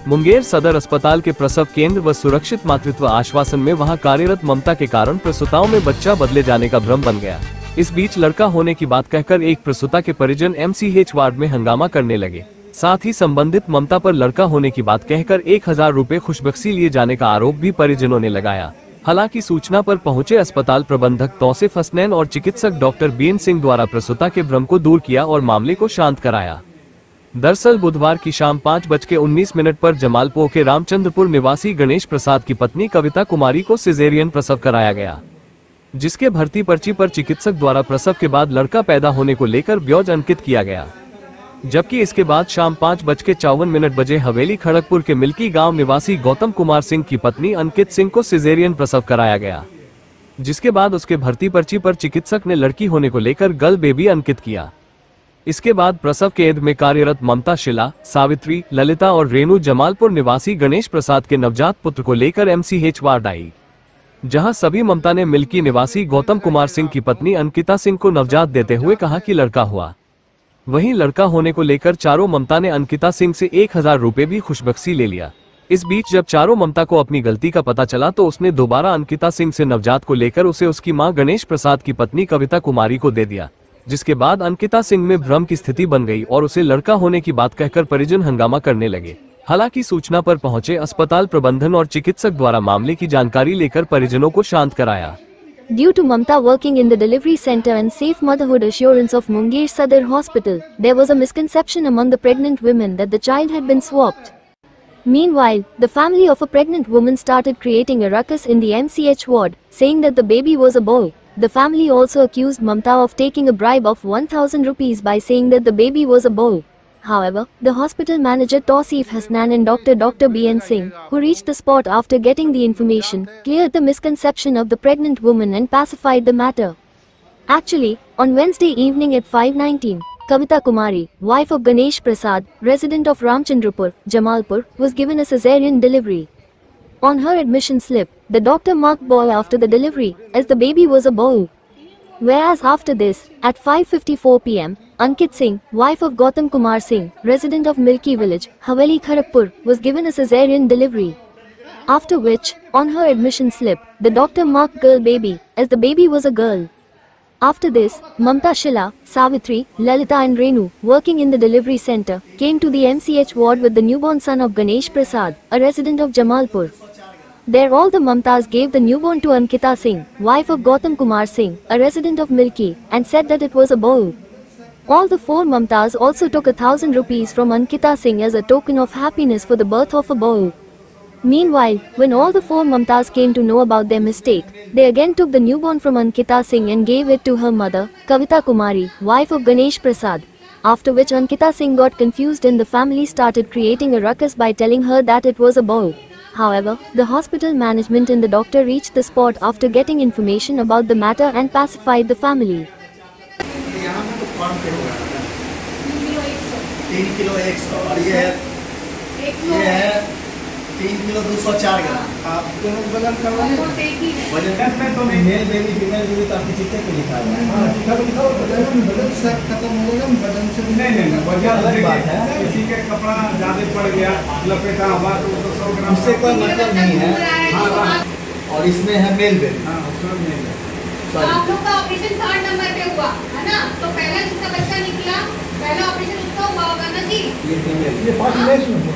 मुंगेर सदर अस्पताल के प्रसव केंद्र व सुरक्षित मातृत्व आश्वासन में वहां कार्यरत ममता के कारण प्रसूताओं में बच्चा बदले जाने का भ्रम बन गया। इस बीच लड़का होने की बात कहकर एक प्रसूता के परिजन MCH वार्ड में हंगामा करने लगे। साथ ही संबंधित ममता पर लड़का होने की बात कहकर 1000 रुपए खुशबख्शी लिए जाने का आरोप भी परिजनों ने लगाया। हालांकि सूचना पर पहुंचे अस्पताल प्रबंधक तौसीफ हसनैन और चिकित्सक डॉक्टर बीएन सिंह द्वारा प्रसूता के भ्रम को दूर किया और मामले को शांत कराया। दरअसल बुधवार की शाम 5:19 पर जमालपुर के रामचंद्रपुर निवासी गणेश प्रसाद की पत्नी कविता कुमारी को सिजेरियन प्रसव कराया गया, जिसके भर्ती पर्ची पर चिकित्सक द्वारा प्रसव के बाद लड़का पैदा होने को लेकर ब्यौज अंकित किया गया। जबकि इसके बाद शाम 5:54 बजे हवेली खड़गपुर के मिल्की गांव निवासी गौतम कुमार सिंह की पत्नी अंकित सिंह को सिजेरियन प्रसव कराया गया, जिसके बाद उसके भर्ती पर्ची पर चिकित्सक ने लड़की होने को लेकर गर्ल बेबी अंकित किया। इसके बाद प्रसव केंद्र में कार्यरत ममता, शिला, सावित्री, ललिता और रेणु जमालपुर निवासी गणेश प्रसाद के नवजात पुत्र को लेकर MCH वार्ड आई, जहां सभी ममता ने मिल्की निवासी गौतम कुमार सिंह की पत्नी अंकिता सिंह को नवजात देते हुए कहा कि लड़का हुआ। वहीं लड़का होने को लेकर चारों ममता ने अंकिता सिंह से 1000 रुपए भी खुशबख्शी ले लिया। इस बीच जब चारों ममता को अपनी गलती का पता चला तो उसने दोबारा अंकिता सिंह से नवजात को लेकर उसे उसकी मां गणेश प्रसाद की पत्नी कविता कुमारी को दे दिया, जिसके बाद अंकिता सिंह में भ्रम की स्थिति बन गई और उसे लड़का होने की बात कहकर परिजन हंगामा करने लगे। हालांकि सूचना पर पहुंचे अस्पताल प्रबंधन और चिकित्सक द्वारा मामले की जानकारी लेकर परिजनों को शांत कराया। Due to Mamta working in the delivery center and safe motherhood assurance of Munger Sadar Hospital, there was a misconception among the pregnant women that the child had been swapped. Meanwhile, the family of a pregnant woman started creating a ruckus in the MCH ward, saying that the baby was a boy. The family also accused Mamta of taking a bribe of 1000 rupees by saying that the baby was a boy. However, the hospital manager Tauseef Hasnan and Dr. B.N. Singh, who reached the spot after getting the information, cleared the misconception of the pregnant woman and pacified the matter. Actually, on Wednesday evening at 5:19, Kavita Kumari, wife of Ganesh Prasad, resident of Ramchandrapur, Jamalpur, was given a cesarean delivery. On her admission slip, the doctor marked boy after the delivery, as the baby was a boy. Whereas after this, at 5:54 p.m, Ankit Singh, wife of Gautam Kumar Singh, resident of Milki Village, Haveli Kharagpur, was given a cesarean delivery. After which, on her admission slip, the doctor marked girl baby, as the baby was a girl. After this, Mamta, Shila, Savitri, Lalita and Renu, working in the delivery center, came to the MCH ward with the newborn son of Ganesh Prasad, a resident of Jamalpur. There all the Mamtas gave the newborn to Ankita Singh, wife of Gautam Kumar Singh, a resident of Milki, and said that it was a boy. All the 4 Mamtas also took 1000 rupees from Ankita Singh as a token of happiness for the birth of a boy. Meanwhile, when all the 4 Mamtas came to know about their mistake, they again took the newborn from Ankita Singh and gave it to her mother, Kavita Kumari, wife of Ganesh Prasad. After which Ankita Singh got confused and the family started creating a ruckus by telling her that it was a boy. However, the hospital management and the doctor reached the spot after getting information about the matter and pacified the family. 3 kilo 100 और ये है 3 kilo 204 ग्राम। आप दोनों वजन करवाएं? वजन में तो मेल बेबी फीमेल बेबी तो आपकी चिट्ठे पे लिखा है। हाँ लिखा वजन से खत्म हो गया, वजन से नहीं वजन अलग बात है। किसी के कपड़ा ज़्यादा पड़ गया लपेटा हुआ तो 100 ग्राम उससे कोई मतलब नहीं है। हाँ और इसमें है मेल बेबी। हाँ उसमें मेल है। आप लोग का ऑपरेशन 3rd नंबर पे हुआ है ना, तो पहला जिसका बच्चा निकला पहला ऑपरेशन उसका हुआ होगा ना जी। ये 5 मिनट में हुआ।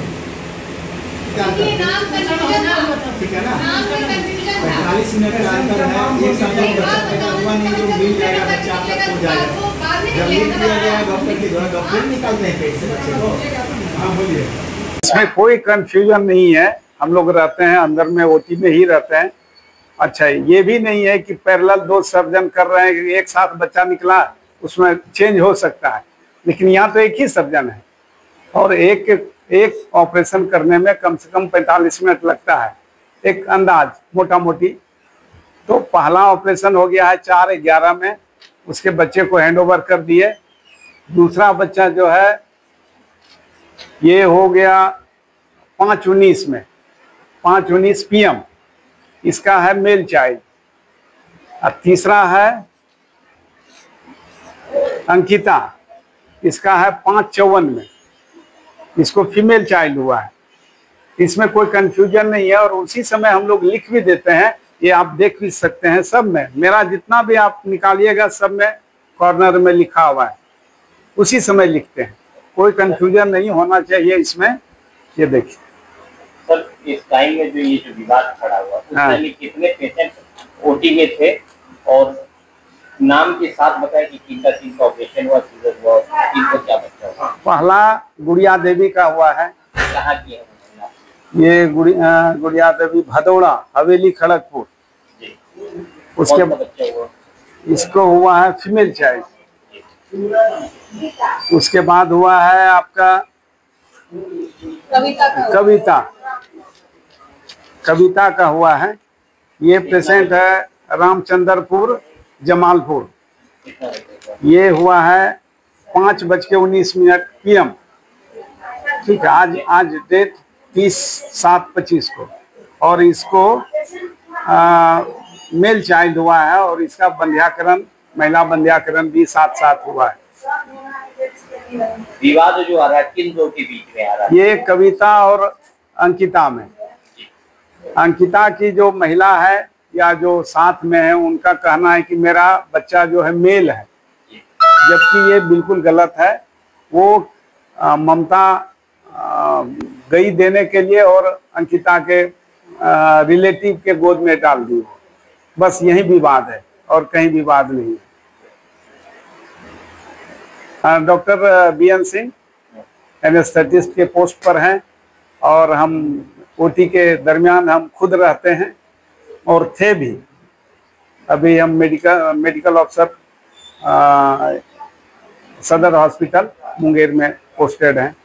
ये नाम कंफ्यूजन था, ठीक है ना, नाम में कंफ्यूजन था। 45 मिनट का अंतर है। एक साथ बच्चा हुआ नहीं जो मिल जाएगा बच्चा आपका हो जाएगा। जब मिल दिया गया डॉक्टर के द्वारा डॉक्टर निकालते हैं पेट से बच्चे को। हाँ बोलिए। इसमें कोई कंफ्यूजन नहीं है, हम लोग रहते हैं अंदर में ओटी में ही रहते हैं। अच्छा ये भी नहीं है कि पैरेलल 2 सर्जन कर रहे हैं कि एक साथ बच्चा निकला उसमें चेंज हो सकता है, लेकिन यहाँ तो एक ही सर्जन है और एक ऑपरेशन करने में कम से कम 45 मिनट लगता है, एक अंदाज मोटा मोटी। तो पहला ऑपरेशन हो गया है 4/11 में, उसके बच्चे को हैंडओवर कर दिए। दूसरा बच्चा जो है ये हो गया 5/19 में, 5/19 PM। इसका है मेल चाइल्ड। और तीसरा है अंकिता, इसका है 5/54 में, इसको फीमेल चाइल्ड हुआ है। इसमें कोई कंफ्यूजन नहीं है और उसी समय हम लोग लिख भी देते हैं, ये आप देख भी सकते हैं। सब में मेरा जितना भी आप निकालिएगा सब में कॉर्नर में लिखा हुआ है, उसी समय लिखते हैं, कोई कंफ्यूजन नहीं होना चाहिए इसमें। ये देखिए सर, इस टाइम में जो ये जो विवाद खड़ा हुआ, उस हाँ। टाइम में कितने पेशेंट ओटी में थे और नाम के साथ बताया कि किनका ऑपरेशन हुआ, सीजर हुआ, किनको क्या बच्चा हुआ? पहला गुड़िया देवी का हुआ है। कहाँ की है? ये गुड़िया देवी भदौड़ा, हवेली, खड़गपुर। जी। उसके कौन सा बच्चा हुआ? इसको हुआ है फीमेल चाइल्ड। उसके बाद हुआ है आपका कविता का हुआ है। ये पेशेंट है रामचंद्रपुर, जमालपुर। ये हुआ है 5:19 PM। ठीक है, आज डेट 30/7/25 को। और इसको मेल चाइल्ड हुआ है और इसका बंध्याकरण, महिला बंध्याकरण भी 7/7 हुआ है। विवाद जो आ रहा है किन दो के बीच में आ रहा है? ये कविता और अंकिता में। अंकिता की जो महिला है या जो साथ में है, उनका कहना है कि मेरा बच्चा जो है मेल है, जबकि ये बिल्कुल गलत है। वो ममता गई देने के लिए और अंकिता के रिलेटिव के गोद में डाल दी। बस यही विवाद है और कहीं विवाद नहीं है। डॉक्टर BN सिंह एनेस्थेटिस्ट के पोस्ट पर हैं और हम ओटी के दरमियान हम खुद रहते हैं और थे भी। अभी हम मेडिकल ऑफिसर सदर हॉस्पिटल मुंगेर में पोस्टेड हैं।